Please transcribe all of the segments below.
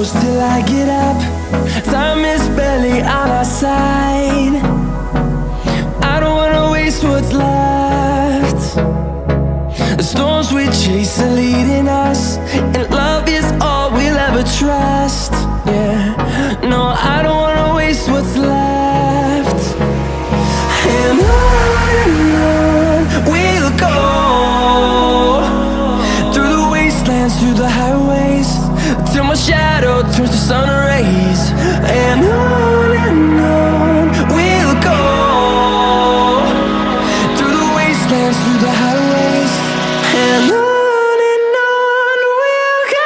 close till I get up. Time is barely on our side. I don't wanna waste what's left. The storms we chase are leading us, and love is all we'll ever trust. Yeah, no, I don't wanna waste what's left. And on we'll go, through the wastelands, through the highways, till my shadow turns to sun rays. And on we'll go, through the wastelands, through the highways, and on we'll go.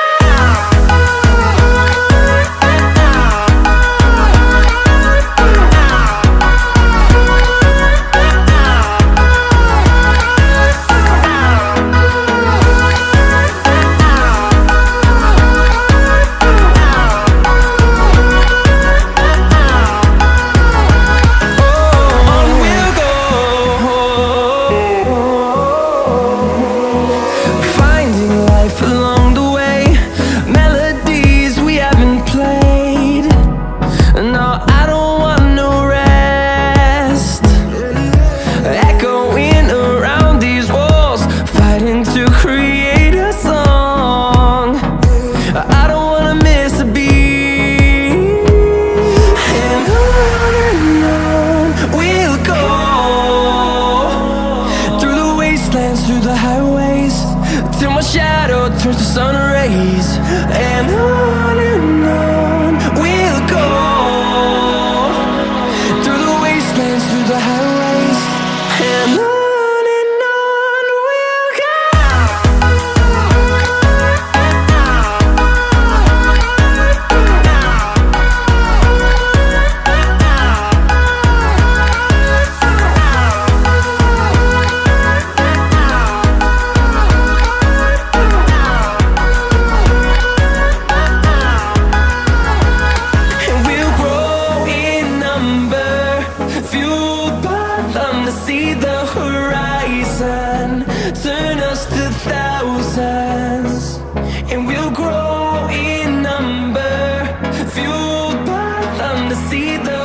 Along the way, melodies we haven't played. No, I don't want no rest. Echoing around these walls, fighting to create a song. I don't wanna miss a beat. And on we'll go, through the wastelands, through the highways, till my shadow turns to sun rays. And on we'll go, through the wastelands, through the highways, and on we'll go. To see the horizon turn us to thousands, and we'll grow in number, fueled by them to see the